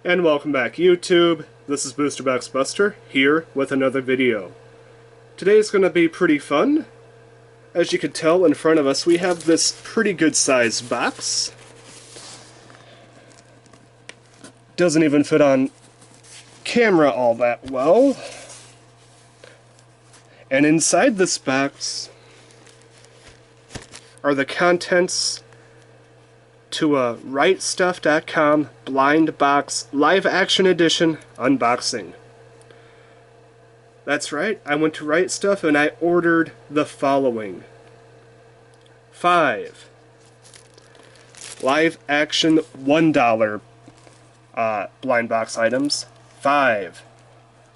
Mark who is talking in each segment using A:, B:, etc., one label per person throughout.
A: And welcome back, YouTube. This is Booster Box Buster, here with another video. Today's going to be pretty fun. As you can tell in front of us, we have this pretty good sized box. Doesn't even fit on camera all that well. And inside this box are the contents to a RightStuf.com Blind Box Live Action Edition unboxing. That's right, I went to RightStuf and I ordered the following. 5 live action $1 blind box items, 5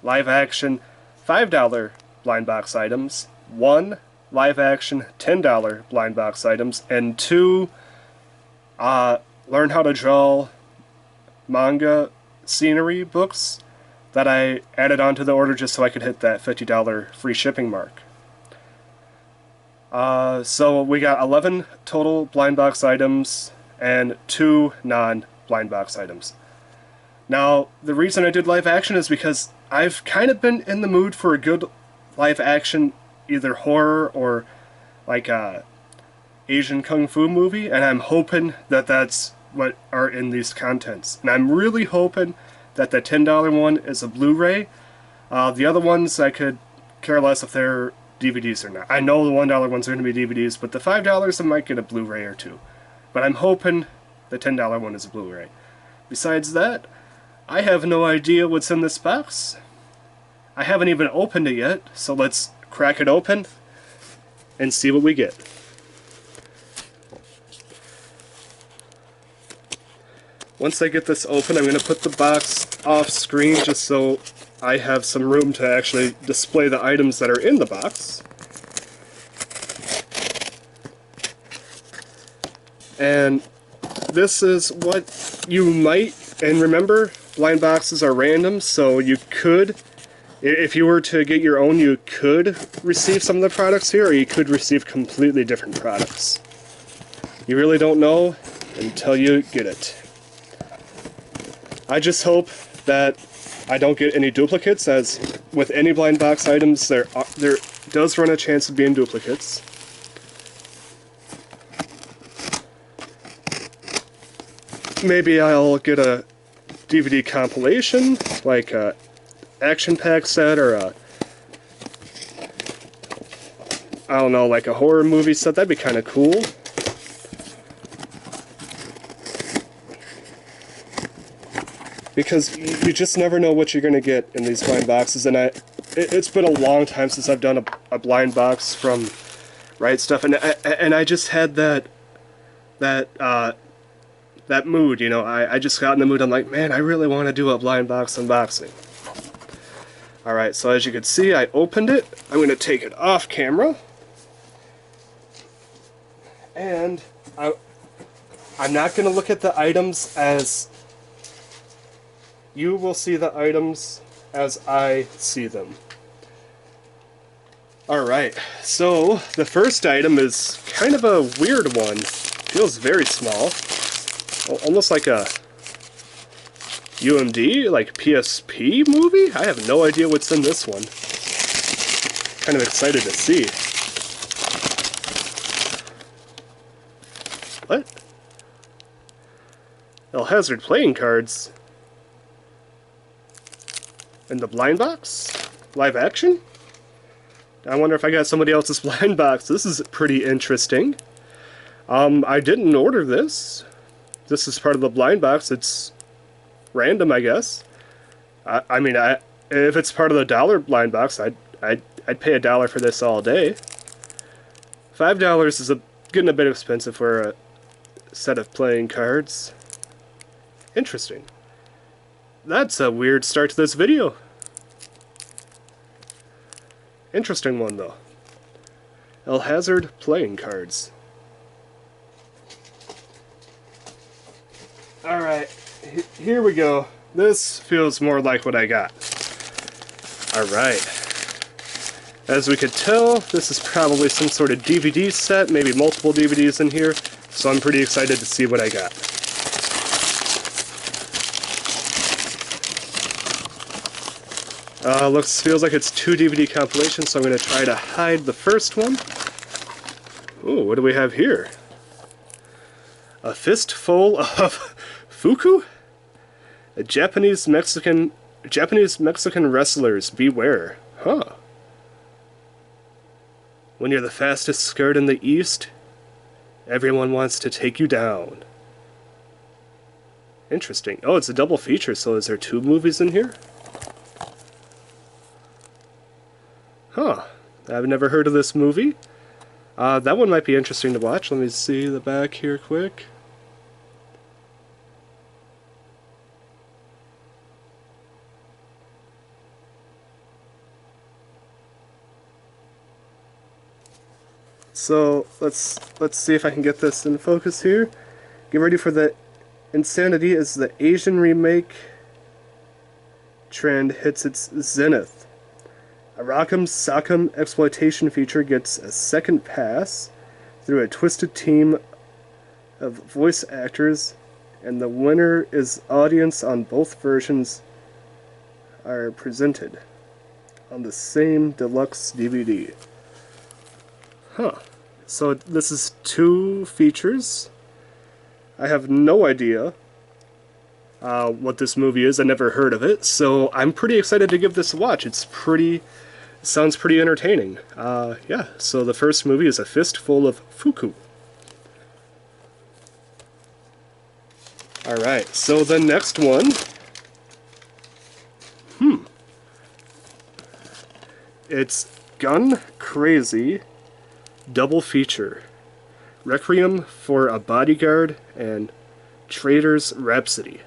A: live action $5 blind box items, 1 live action $10 blind box items, and 2 learn how to draw manga scenery books that I added onto the order just so I could hit that $50 free shipping mark. So we got 11 total blind box items and 2 non-blind box items. Now, the reason I did live action is because I've kind of been in the mood for a good live action, either horror or like a Asian kung fu movie, and I'm hoping that that's what are in these contents. And I'm really hoping that the $10 one is a Blu-ray. The other ones I could care less if they're DVDs or not. I know the $1 ones are going to be DVDs, but the $5 I might get a Blu-ray or two. But I'm hoping the $10 one is a Blu-ray. Besides that, I have no idea what's in this box. I haven't even opened it yet, so let's crack it open and see what we get. Once I get this open, I'm going to put the box off screen just so I have some room to actually display the items that are in the box. And this is what you might, and remember, blind boxes are random, so you could, if you were to get your own, you could receive some of the products here, or you could receive completely different products. You really don't know until you get it. I just hope that I don't get any duplicates, as with any blind box items, there does run a chance of being duplicates. Maybe I'll get a DVD compilation, like a action pack set, or a, I don't know, like a horror movie set. That'd be kind of cool. Because you just never know what you're going to get in these blind boxes, and it's been a long time since I've done a blind box from RightStuf, and I just had that mood, you know. I just got in the mood. I'm like, man, I really want to do a blind box unboxing. Alright, so as you can see, I opened it. I'm going to take it off camera, and I'm not going to look at the items as you will see the items as I see them. Alright, so the first item is kind of a weird one. Feels very small. Almost like a UMD, like PSP movie? I have no idea what's in this one. Kind of excited to see. What? El Hazard playing cards? In the blind box? Live action? I wonder if I got somebody else's blind box. This is pretty interesting. I didn't order this. This is part of the blind box. It's random, I guess. I mean, if it's part of the $1 blind box, I'd pay $1 for this all day. $5 is getting a bit expensive for a set of playing cards. Interesting. That's a weird start to this video. Interesting one, though. El Hazard playing cards. Alright, here we go. This feels more like what I got. Alright. As we could tell, this is probably some sort of DVD set, maybe multiple DVDs in here, so I'm pretty excited to see what I got. Feels like it's 2 DVD compilations, so I'm going to try to hide the first one. Ooh, what do we have here? A fistful of fuku? Japanese-Mexican wrestlers, beware. Huh. When you're the fastest skirt in the East, everyone wants to take you down. Interesting. Oh, it's a double feature, so is there 2 movies in here? Huh. I've never heard of this movie. That one might be interesting to watch. Let me see the back here quick. So let's see if I can get this in focus here. Get ready for the insanity as the Asian remake trend hits its zenith. A Rock'em Sock'em exploitation feature gets a second pass through a twisted team of voice actors, and the winner is audience on both versions are presented on the same deluxe DVD. Huh. So this is 2 features. I have no idea what this movie is. I never heard of it, so I'm pretty excited to give this a watch. Sounds pretty entertaining. Yeah, so the first movie is A Fistful of Fuku. Alright, so the next one... It's Gun Crazy double feature. Requiem for a Bodyguard and Traitor's Rhapsody.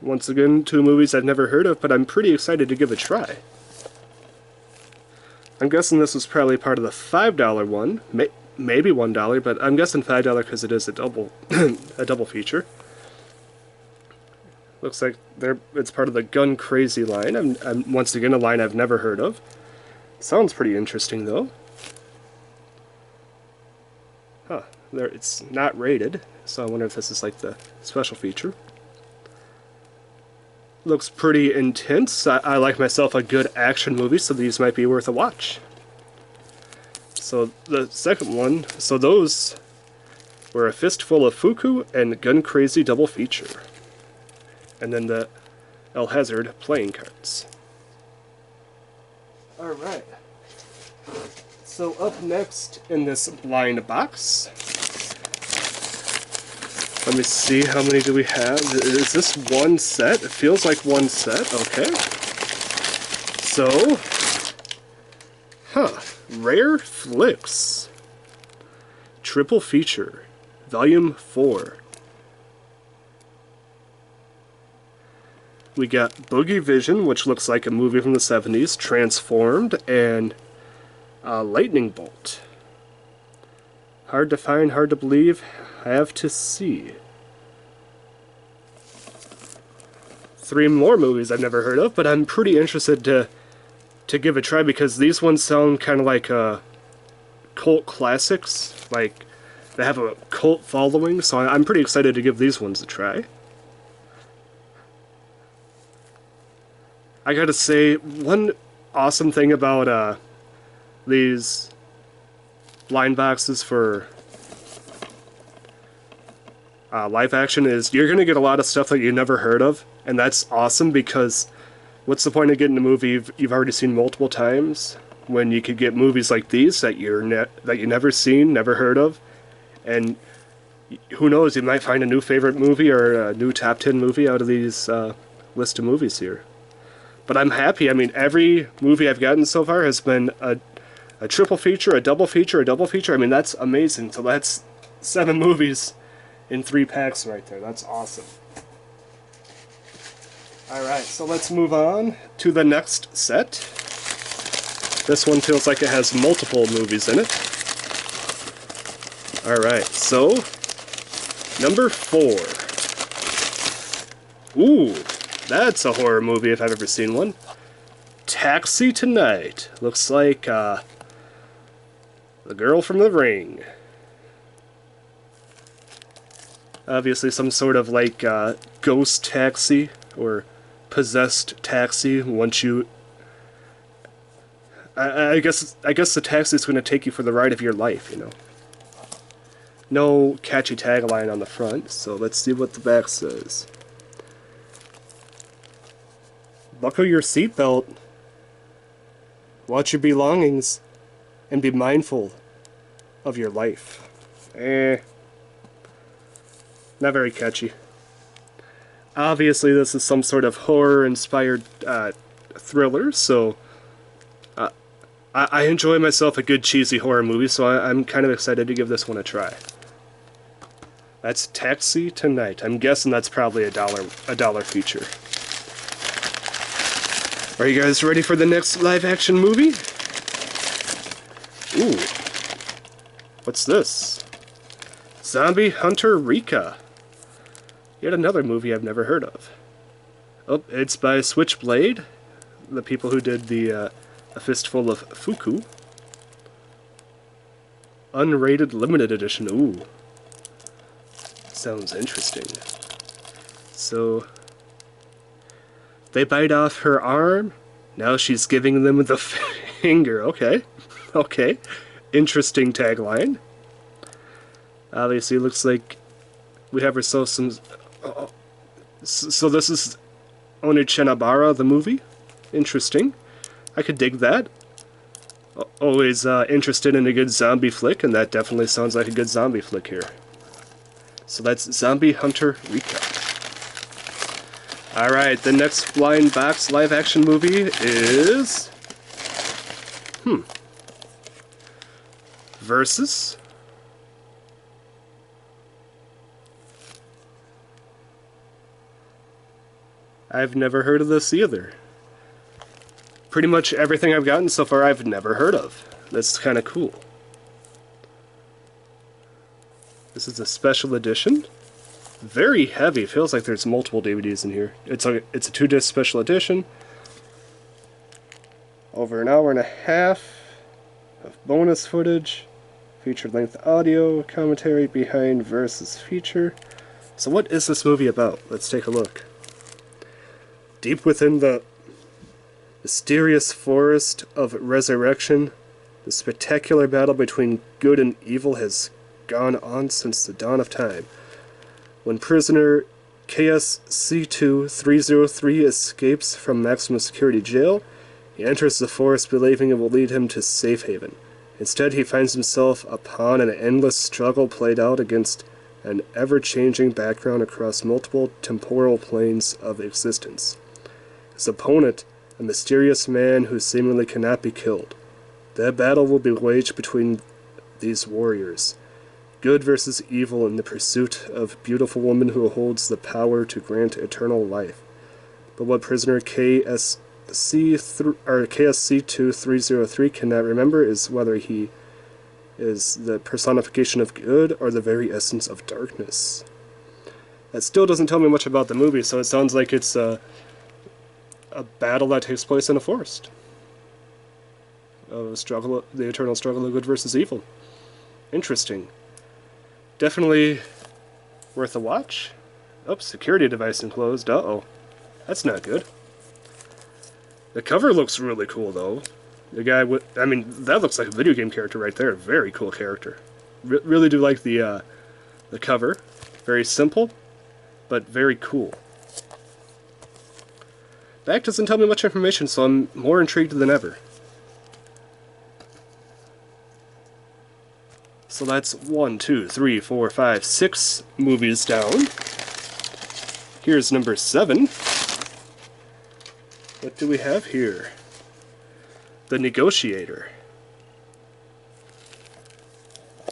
A: Once again, 2 movies I've never heard of, but I'm pretty excited to give a try. I'm guessing this was probably part of the $5 one, maybe $1, but I'm guessing $5 because it is a double a double feature. Looks like it's part of the Gun Crazy line. Once again, a line I've never heard of. Sounds pretty interesting, though. Huh. It's not rated, so I wonder if this is like the special feature. Looks pretty intense. I like myself a good action movie, so these might be worth a watch. So the second one, so those were A Fistful of Fuku and Gun Crazy double feature. And then the El Hazard playing cards. Alright. So up next in this blind box, let me see, how many do we have? Is this one set? It feels like one set, okay. So, Rare Flicks. Triple feature. Volume 4. We got Boogie Vision, which looks like a movie from the 70s, Transformed, and Lightning Bolt. Hard to find, hard to believe, have to see. 3 more movies I've never heard of, but I'm pretty interested to give a try because these ones sound kind of like cult classics, like they have a cult following, so I'm pretty excited to give these ones a try. I gotta say, one awesome thing about these blind boxes for live action is you're gonna get a lot of stuff that you never heard of, and that's awesome because what's the point of getting a movie you've already seen multiple times when you could get movies like these that you never seen, never heard of, and who knows, you might find a new favorite movie or a new top 10 movie out of these list of movies here. But I'm happy. I mean, every movie I've gotten so far has been a triple feature, a double feature, a double feature. I mean, that's amazing. So that's 7 movies in 3 packs right there. That's awesome. Alright, so let's move on to the next set. This one feels like it has multiple movies in it. Alright, so number 4. Ooh, that's a horror movie if I've ever seen one. Taxi Tonight. Looks like The Girl from the Ring. Obviously some sort of like ghost taxi or possessed taxi once you... I guess the taxi is going to take you for the ride of your life, you know. No catchy tagline on the front, so let's see what the back says. Buckle your seatbelt, watch your belongings, and be mindful of your life. Not very catchy. Obviously this is some sort of horror-inspired thriller, so I enjoy myself a good cheesy horror movie, so I'm kind of excited to give this one a try. That's Taxi Tonight. I'm guessing that's probably a dollar feature. Are you guys ready for the next live-action movie? Ooh. What's this? Zombie Hunter Rika. Yet another movie I've never heard of. Oh, it's by Switchblade, the people who did the A Fistful of Fuku. Unrated limited edition. Ooh. Sounds interesting. So, they bite off her arm. Now she's giving them the finger. Okay. Okay. Interesting tagline. Obviously, looks like we have ourselves some... So this is Onechanabara, the movie? Interesting. I could dig that. Always interested in a good zombie flick, and that definitely sounds like a good zombie flick here. So that's Zombie Hunter Rika. Alright, the next blind box live-action movie is... Versus... I've never heard of this either. Pretty much everything I've gotten so far I've never heard of. That's kind of cool. This is a special edition. Very heavy. Feels like there's multiple DVDs in here. It's a 2-disc special edition. Over an hour and a half of bonus footage. Feature-length audio commentary behind versus feature. So what is this movie about? Let's take a look. Deep within the mysterious forest of resurrection, the spectacular battle between good and evil has gone on since the dawn of time. When prisoner KSC-2303 escapes from maximum security jail, he enters the forest believing it will lead him to safe haven. Instead, he finds himself upon an endless struggle played out against an ever-changing background across multiple temporal planes of existence. His opponent, a mysterious man who seemingly cannot be killed. That battle will be waged between these warriors. Good versus evil in the pursuit of a beautiful woman who holds the power to grant eternal life. But what prisoner KSC-2303 cannot remember is whether he is the personification of good or the very essence of darkness. That still doesn't tell me much about the movie, so it sounds like it's a battle that takes place in a forest. The eternal struggle of good versus evil. Interesting. Definitely worth a watch. Oh, security device enclosed. Uh-oh. That's not good. The cover looks really cool, though. The guy with... I mean, that looks like a video game character right there. Very cool character. Really do like the cover. Very simple, but very cool. Back doesn't tell me much information, so I'm more intrigued than ever. So that's 1, 2, 3, 4, 5, 6 movies down. Here's number 7. What do we have here? The Negotiator.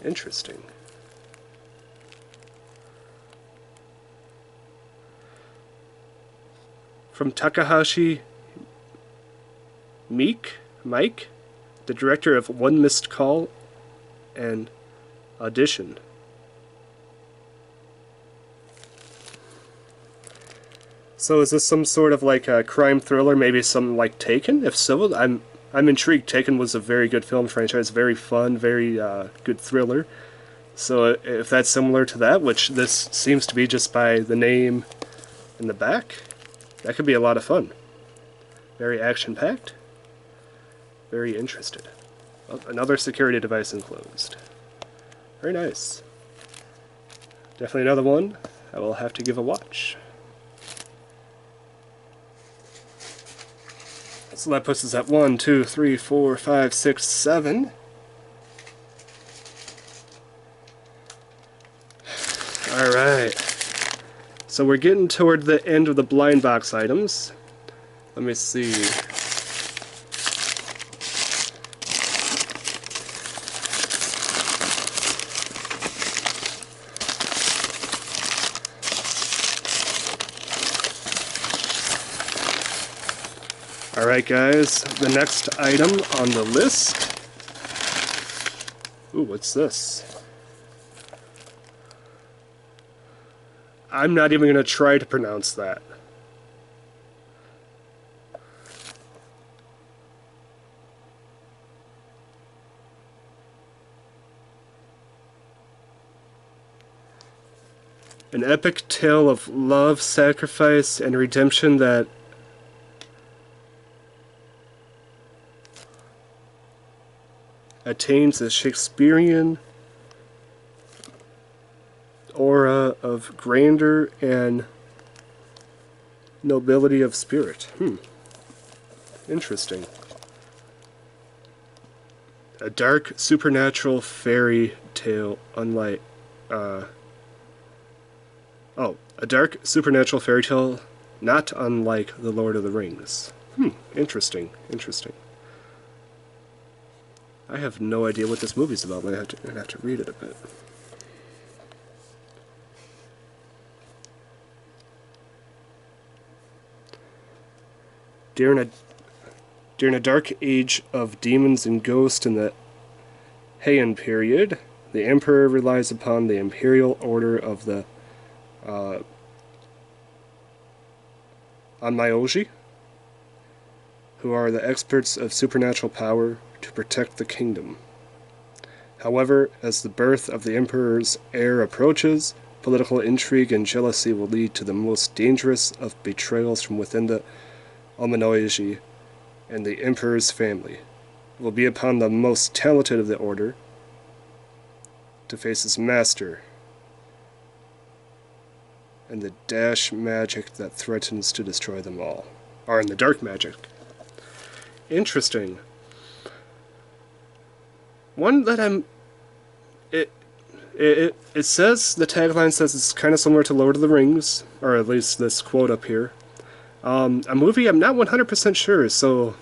A: Interesting. From Takahashi Mike, the director of One Missed Call and Audition. So is this some sort of like a crime thriller, maybe something like Taken? If so, I'm intrigued. Taken was a very good film franchise, very fun, very good thriller. So if that's similar to that, which this seems to be just by the name in the back, That could be a lot of fun. Very action-packed. Very interested. Oh, another security device enclosed. Very nice. Definitely another one I will have to give a watch. So that puts us at 1, 2, 3, 4, 5, 6, 7. Alright. So we're getting toward the end of the blind box items. Let me see. Alright guys, the next item on the list. Ooh, what's this? I'm not even going to try to pronounce that. An epic tale of love, sacrifice, and redemption that attains the Shakespearean aura of grandeur and nobility of spirit. Interesting. A dark supernatural fairy tale unlike a dark supernatural fairy tale not unlike The Lord of the Rings. Interesting. I have no idea what this movie's about, but I have to read it a bit. During a dark age of demons and ghosts in the Heian period, the Emperor relies upon the Imperial Order of the Onmyoji, who are the experts of supernatural power, to protect the kingdom. However, as the birth of the Emperor's heir approaches, political intrigue and jealousy will lead to the most dangerous of betrayals from within the Onmyoji and the Emperor's family. It will be upon the most talented of the order to face his master and the dash magic that threatens to destroy them all. Or in the dark magic. Interesting. One that it says, the tagline says it's kind of similar to Lord of the Rings, or at least this quote up here. A movie I'm not 100% sure, so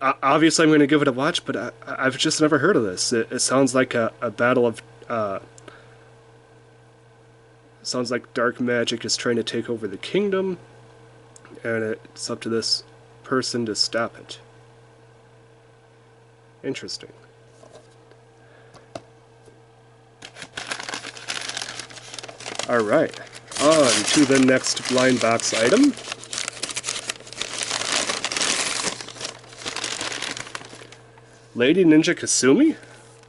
A: obviously I'm going to give it a watch, but I've just never heard of this. It sounds like a battle of... sounds like dark magic is trying to take over the kingdom, and it's up to this person to stop it. Interesting. Alright, on to the next blind box item. Lady Ninja Kasumi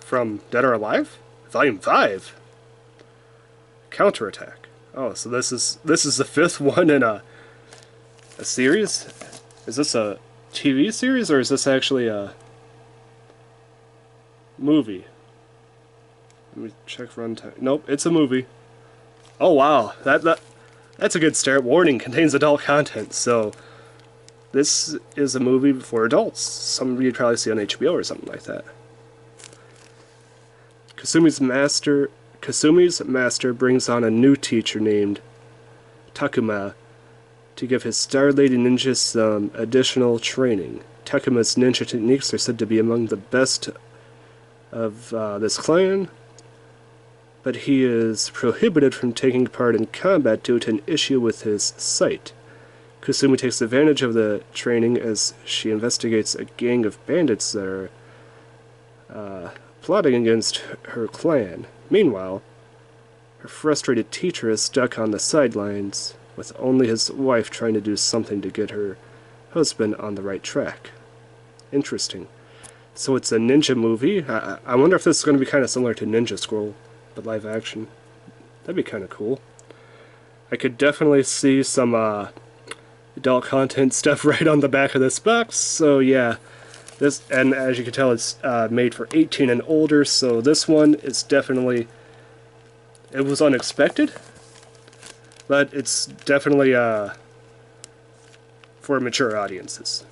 A: from Dead or Alive? Volume 5. Counterattack. Oh, so this is the fifth one in a series? Is this a TV series or is this actually a movie? Let me check runtime. Nope, it's a movie. Oh wow, that's a good start. Warning, contains adult content. So this is a movie for adults. Some you'd probably see on HBO or something like that. Kasumi's master brings on a new teacher named Takuma to give his Star Lady ninja some additional training. Takuma's ninja techniques are said to be among the best of this clan, but he is prohibited from taking part in combat due to an issue with his sight. Kasumi takes advantage of the training as she investigates a gang of bandits that are plotting against her clan. Meanwhile, her frustrated teacher is stuck on the sidelines, with only his wife trying to do something to get her husband on the right track. Interesting. So it's a ninja movie. I wonder if this is going to be kind of similar to Ninja Scroll, but live action. That'd be kind of cool. I could definitely see some adult content stuff right on the back of this box. So yeah, this, and as you can tell, it's made for 18 and older. So this one is definitely, it was unexpected, but it's definitely for mature audiences.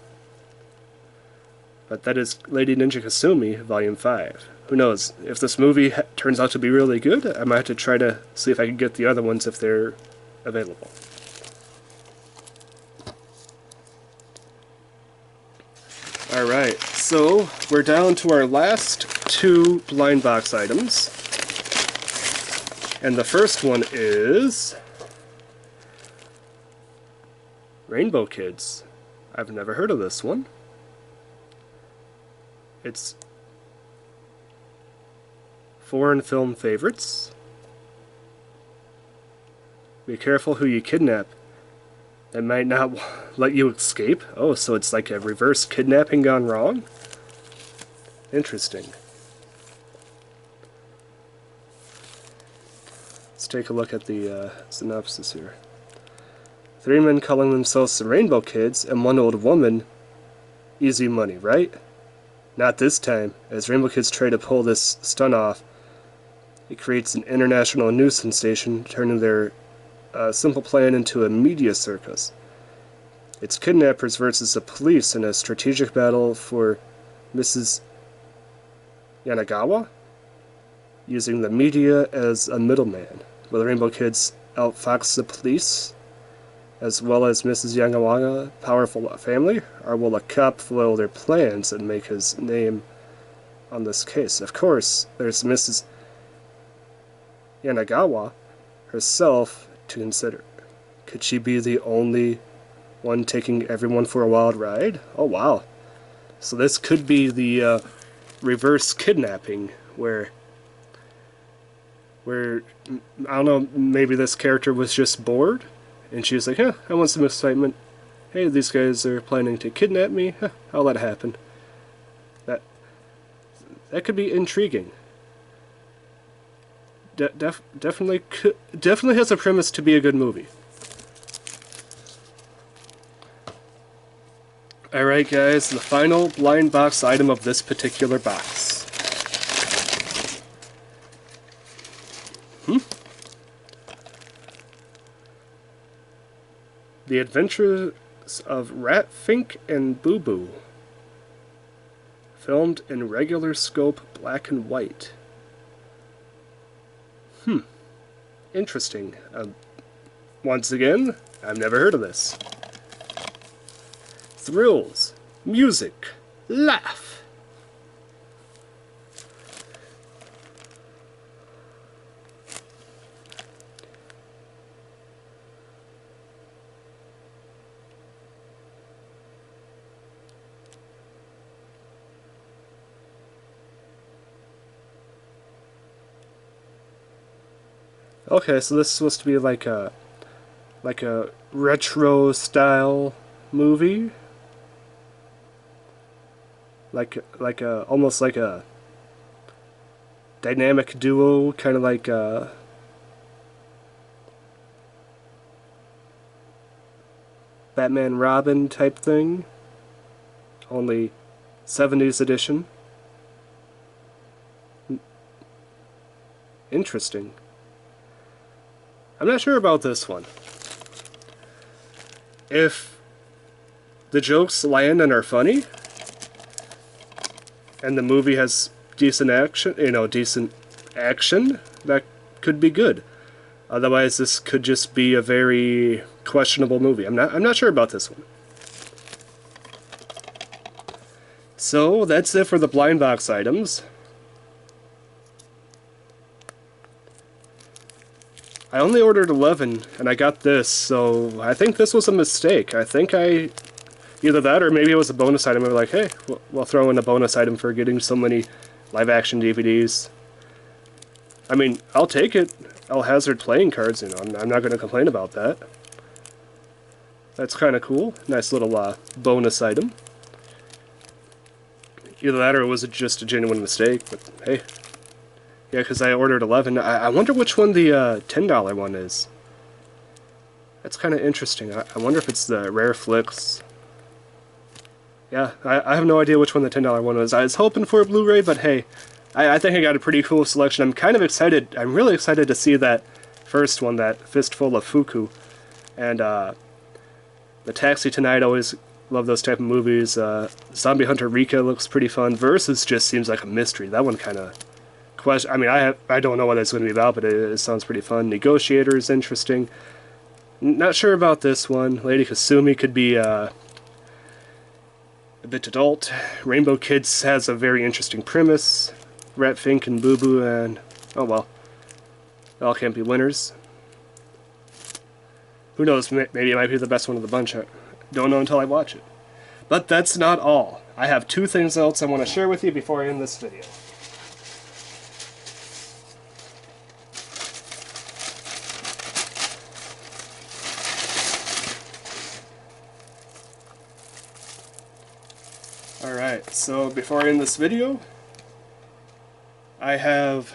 A: But that is Lady Ninja Kasumi, Volume 5. Who knows? If this movie turns out to be really good, I might have to try to see if I can get the other ones if they're available. Alright, so we're down to our last 2 blind box items. And the first one is Rainbow Kids. I've never heard of this one. It's foreign film favorites. Be careful who you kidnap. They might not let you escape. Oh, so it's like a reverse kidnapping gone wrong? Interesting. Let's take a look at the synopsis here. 3 men calling themselves the Rainbow Kids and 1 old woman. Easy money, right? Not this time. As Rainbow Kids try to pull this stunt off, it creates an international news sensation, turning their simple plan into a media circus. It's kidnappers versus the police in a strategic battle for Mrs. Yanagawa, using the media as a middleman. Will the Rainbow Kids outfox the police, as well as Mrs. Yanagawa's powerful family, or will a cop foil their plans and make his name on this case? Of course, there's Mrs. Yanagawa herself to consider. Could she be the only one taking everyone for a wild ride? Oh wow. So this could be the reverse kidnapping where I don't know, maybe this character was just bored and she was like, I want some excitement. Hey, these guys are planning to kidnap me. I'll let it happen. That could be intriguing. Definitely has a premise to be a good movie. Alright guys, the final blind box item of this particular box. The Adventures of Rat Fink and Boo Boo. Filmed in regular scope black and white. Interesting. Once again, I've never heard of this. Thrills, music, laugh. Okay, so this is supposed to be like a retro style movie, almost like a dynamic duo, kind of like Batman Robin type thing, only 70s edition. Interesting. I'm not sure about this one. If the jokes land and are funny, and the movie has decent action, that could be good. Otherwise, this could just be a very questionable movie. I'm not sure about this one. So that's it for the blind box items. I only ordered 11, and I got this, so I think this was a mistake. I think either that or maybe it was a bonus item. We're like, hey, we'll throw in a bonus item for getting so many live-action DVDs. I mean, I'll take it. El Hazard playing cards, I'm not going to complain about that. That's kind of cool. Nice little bonus item. Either that or it was just a genuine mistake, but hey. Yeah, because I ordered 11. I wonder which one the $10 one is. That's kind of interesting. I wonder if it's the Rare Flicks. Yeah, I have no idea which one the $10 one was. I was hoping for a Blu-ray, but hey, I think I got a pretty cool selection. I'm kind of excited. I'm really excited to see that first one, that Fistful of Fuku. And The Taxi Tonight, always love those type of movies. Zombie Hunter Rika looks pretty fun. Versus just seems like a mystery. That one kind of question. I mean, I don't know what it's going to be about, but it sounds pretty fun. Negotiator is interesting. Not sure about this one. Lady Kasumi could be a bit adult. Rainbow Kids has a very interesting premise. Rat Fink and Boo Boo, and oh well, they all can't be winners. Who knows, maybe it might be the best one of the bunch. I don't know until I watch it. But that's not all. I have two things else I want to share with you before I end this video. Alright, so before I end this video, I have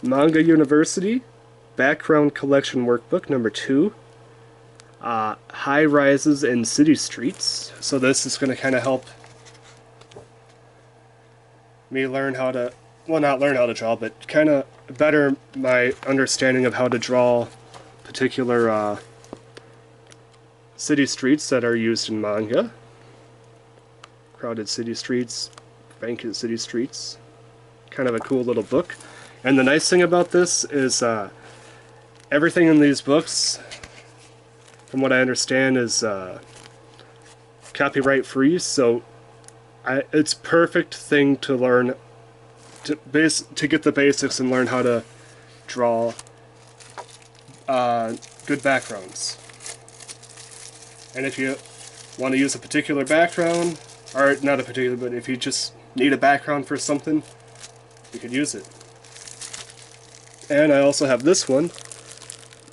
A: Manga University Background Collection Workbook number 2, High Rises in City Streets. So this is going to kind of help me learn how to, well, not learn how to draw, but kind of better my understanding of how to draw particular city streets that are used in manga. Crowded city streets, vacant city streets. Kind of a cool little book. And the nice thing about this is everything in these books, from what I understand, is copyright free, so it's perfect thing to learn to get the basics and learn how to draw good backgrounds. And if you want to use a particular background, or not a particular, but if you just need a background for something, you could use it. And I also have this one,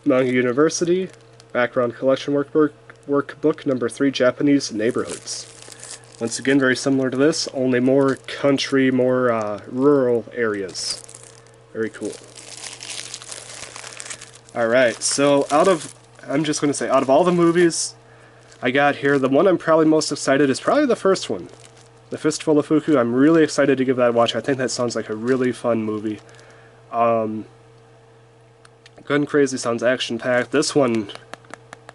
A: Manga University Background Collection Workbook number 3, Japanese Neighborhoods. Once again, very similar to this, only more country, more rural areas. Very cool. Alright, so I'm just going to say, out of all the movies I got here, the one I'm probably most excited is probably the first one. The Fistful of Fuku. I'm really excited to give that a watch. I think that sounds like a really fun movie. Gun Crazy sounds action-packed. This one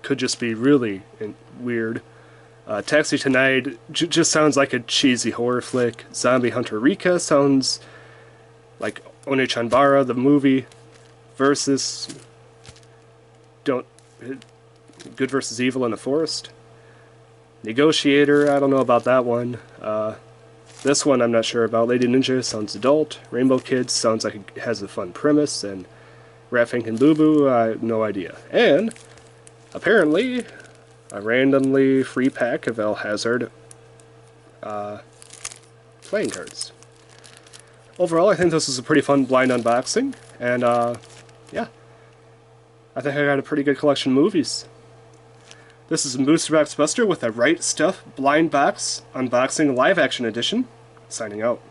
A: could just be really weird. Taxi Tonight just sounds like a cheesy horror flick. Zombie Hunter Rika sounds like One-Chanbara, the movie. Versus Good versus Evil in the Forest. Negotiator, I don't know about that one. This one I'm not sure about. Lady Ninja sounds adult. Rainbow Kids sounds like it has a fun premise. And Rat Fink and Boo Boo, I have no idea. And apparently a randomly free pack of El Hazard playing cards. Overall, I think this is a pretty fun blind unboxing. And yeah, I think I got a pretty good collection of movies. This is Booster Box Buster with a RightStuf Blind Box Unboxing Live Action Edition. Signing out.